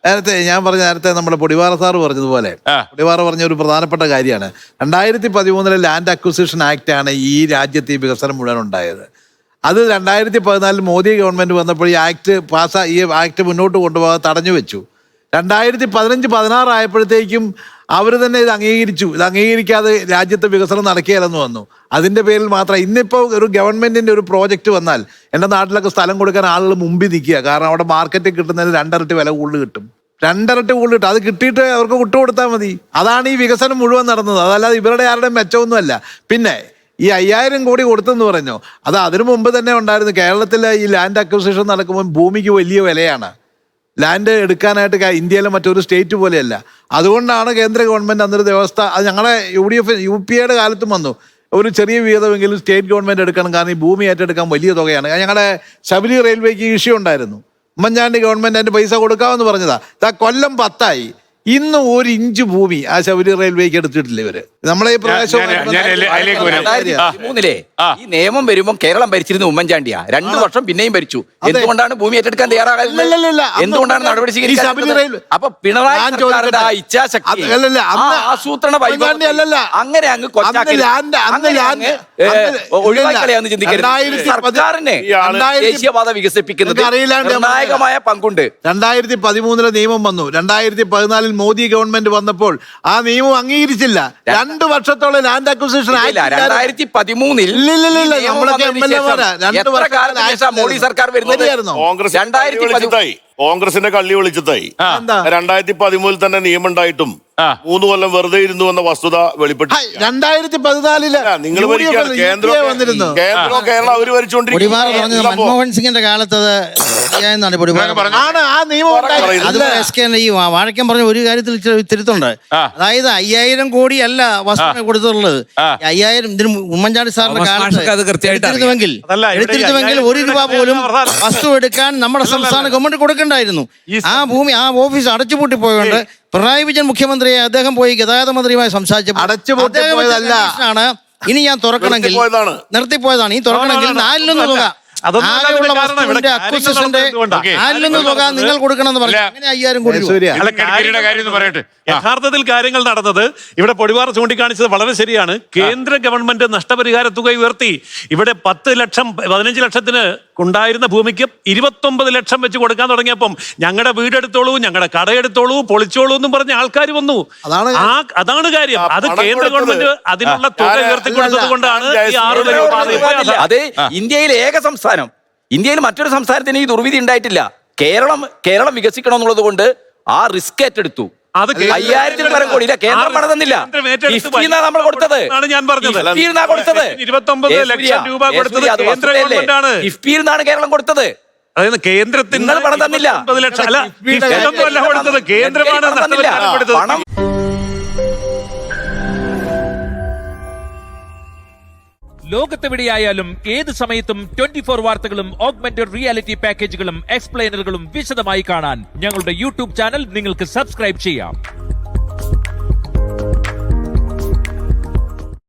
നേരത്തെ നമ്മുടെ പൊടിവാറ സാറ് പറഞ്ഞതുപോലെ പൊടിവാറ പറഞ്ഞ ഒരു പ്രധാനപ്പെട്ട കാര്യമാണ് 2013 ലാൻഡ് അക്വിസിഷൻ ആക്ട് ആണ് ഈ രാജ്യത്ത് ഈ വികസനം മുഴുവൻ ഉണ്ടായത്. അത് 2014 മോദി ഗവൺമെന്റ് വന്നപ്പോൾ ഈ ആക്ട് മുന്നോട്ട് കൊണ്ടുപോകാൻ തടഞ്ഞു വെച്ചു. 2015-16 ആയപ്പോഴത്തേക്കും അവർ തന്നെ ഇത് അംഗീകരിച്ചു. ഇത് അംഗീകരിക്കാതെ രാജ്യത്ത് വികസനം നടക്കുകയില്ലെന്ന് വന്നു. അതിൻ്റെ പേരിൽ മാത്രം ഇന്നിപ്പോൾ ഒരു ഗവൺമെൻറ്റിൻ്റെ ഒരു പ്രോജക്റ്റ് വന്നാൽ എൻ്റെ നാട്ടിലൊക്കെ സ്ഥലം കൊടുക്കാൻ ആളുകൾ മുമ്പിൽ നിൽക്കുക. കാരണം അവിടെ മാർക്കറ്റിൽ കിട്ടുന്നതിന് 2 ഇരട്ടി വില കൂടുതൽ കിട്ടും. 2 ഇരട്ടി കൂടുതൽ കിട്ടും. അത് കിട്ടിയിട്ട് അവർക്ക് വിട്ടുകൊടുത്താൽ മതി. അതാണ് ഈ വികസനം മുഴുവൻ നടന്നത്. അതല്ലാതെ ഇവരുടെ ആരുടെയും മെച്ചമൊന്നുമല്ല. പിന്നെ ഈ 5000 കോടി കൊടുത്തെന്ന് പറഞ്ഞോ, അത് അതിനു മുമ്പ് തന്നെ ഉണ്ടായിരുന്നു. കേരളത്തിലെ ഈ ലാൻഡ് അക്വിസിഷൻ നടക്കുമ്പോൾ ഭൂമിക്ക് വലിയ വിലയാണ്. ലാൻഡ് എടുക്കാനായിട്ട് ഇന്ത്യയിലെ മറ്റൊരു സ്റ്റേറ്റ് പോലെയല്ല. അതുകൊണ്ടാണ് കേന്ദ്ര ഗവൺമെൻറ് അന്നൊരു വ്യവസ്ഥ, അത് ഞങ്ങളുടെ UPA കാലത്തും വന്നു, ഒരു ചെറിയ വിഹിതമെങ്കിലും സ്റ്റേറ്റ് ഗവൺമെൻറ് എടുക്കണം. കാരണം ഈ ഭൂമി ഏറ്റെടുക്കാൻ വലിയ തുകയാണ്. ഞങ്ങളുടെ ശബരി റെയിൽവേക്ക് ഇഷ്യൂ ഉണ്ടായിരുന്നു. ഉമ്മൻചാണ്ടി ഗവൺമെൻറ് അതിൻ്റെ പൈസ കൊടുക്കാമെന്ന് പറഞ്ഞതാ. കൊല്ലം 10 ആയി. ഇന്ന് 1 ഇഞ്ച് ഭൂമി ആ ശബരി റെയിൽവേക്ക് എടുത്തിട്ടില്ല ഇവര്. നമ്മളെ ഈ പ്രദേശം ഈ നിയമം വരുമ്പോൾ കേരളം ഭരിച്ചിരുന്ന ഉമ്മൻചാണ്ടിയാ. 2 വർഷം പിന്നെയും ഭരിച്ചു. എന്തുകൊണ്ടാണ് ഭൂമി ഏറ്റെടുക്കാൻ തയ്യാറാകാതിരുന്നത്? എന്തുകൊണ്ടാണ് നടപടി സ്വീകരിക്കുന്നത്? അപ്പൊ പിണറായി സർക്കാരിന്റെ ആ ഇച്ഛാശക്തി, ആസൂത്രണ അങ്ങനെ അങ്ങ് ഒഴിവാക്കളയാന്ന് ചിന്തിക്കരുത്. സർക്കാരിന് ദേശീയപാത വികസിപ്പിക്കുന്നത് നിർണായകമായ പങ്കുണ്ട്. 2013 നിയമം വന്നു. 2014 മോദി ഗവൺമെന്റ് വന്നപ്പോൾ ആ നിയമം അംഗീകരിച്ചില്ല. 2 വർഷത്തോളം ലാൻഡ് അക്വിസിഷൻ 2013 മോദി സർക്കാർ വരുന്നത് കോൺഗ്രസിന്റെ കള്ളി വിളിച്ചതായി. 2013 തന്നെ നിയമം ഉണ്ടായിട്ടും 3 കൊല്ലം വെറുതെ ഇരുന്നു എന്ന വസ്തുത വെളിപ്പെട്ടു. 2014 നിങ്ങൾ കേരളം അവര് ഭരിച്ചുകൊണ്ടിരിക്കുന്നത് മൻമോഹൻ സിംഗിന്റെ കാലത്ത് ഈ വാഴക്കൻ പറഞ്ഞ ഒരു കാര്യത്തിൽ തിരുത്തുണ്ട്. അതായത് 5000 കോടി അല്ല വസ്തു കൊടുത്തിട്ടുള്ളത്. 5000 ഇതിന് ഉമ്മൻചാണ്ടി സാറിന്റെ കാലത്ത് എടുത്തിരുന്നുവെങ്കിൽ 1 രൂപ പോലും വസ്തു എടുക്കാൻ നമ്മുടെ സംസ്ഥാന ഗവൺമെന്റ് കൊടുക്കണ്ടായിരുന്നു. ആ ഭൂമി ആ ഓഫീസ് അടച്ചുപൂട്ടി പോയതുകൊണ്ട് പിണറായി വിജയൻ മുഖ്യമന്ത്രിയെ അദ്ദേഹം പോയി ഗതാഗത മന്ത്രിയുമായി സംസാരിച്ചപ്പോൾ ഇനി ഞാൻ തുറക്കണമെങ്കിൽ നിർത്തിപ്പോയതാണ്. ഈ തുറക്കണമെങ്കിൽ 4 തുക നിങ്ങൾ കൊടുക്കണമെന്ന് പറഞ്ഞു. അങ്ങനെ 5000 കോടി. യഥാർത്ഥത്തിൽ കാര്യങ്ങൾ നടന്നത് ഇവിടെ പൊടിവാർ ചൂണ്ടിക്കാണിച്ചത് വളരെ ശരിയാണ്. കേന്ദ്ര ഗവൺമെന്റ് നഷ്ടപരിഹാര തുക ഉയർത്തി. ഇവിടെ 10 ലക്ഷം 15 ലക്ഷത്തിന് ഉണ്ടായിരുന്ന ഭൂമിക്ക് 29 ലക്ഷം വെച്ച് കൊടുക്കാൻ തുടങ്ങിയപ്പം ഞങ്ങളുടെ വീടെടുത്തോളൂ, ഞങ്ങളുടെ കടയെടുത്തോളൂ, പൊളിച്ചോളൂ എന്നും പറഞ്ഞ ആൾക്കാർ വന്നു. അതാണ് കാര്യം. അത് കേന്ദ്ര ഗവൺമെന്റ് അതിനുള്ള തുക ഉയർത്തി കൊടുത്തത് കൊണ്ടാണ് ഈ 6 അത് ഇന്ത്യയിലെ ഏക സംസ്ഥാനം. ഇന്ത്യയിൽ മറ്റൊരു സംസ്ഥാനത്തിന് ഈ ദുർവിധി ഉണ്ടായിട്ടില്ല. കേരളം വികസിക്കണം എന്നുള്ളത് കൊണ്ട് ആ റിസ്ക് ഏറ്റെടുത്തു. 5000 പരം കോടി കേന്ദ്രം പണം തന്നില്ല. നമ്മൾ കൊടുത്തത് 29 ലക്ഷം രൂപ കൊടുത്തത് കേന്ദ്ര ഗവൺമെന്റാണ്. കിഫ്ബിയിൽ കേരളം കൊടുത്തത്. അതായത് കേന്ദ്രത്തിന് പണം തന്നില്ല. 9 ലക്ഷം അല്ല, കൊടുത്തത് കേന്ദ്രമാണ് കൊടുത്തത്. ലോകത്തെവിടെയായാലും ഏത് സമയത്തും 24 വാർത്തകളും ഓഗ്മെന്റഡ് റിയാലിറ്റി പാക്കേജുകളും എക്സ്പ്ലെയിനറുകളും വിശദമായി കാണാൻ ഞങ്ങളുടെ YouTube ചാനൽ നിങ്ങൾക്ക് സബ്സ്ക്രൈബ് ചെയ്യാം.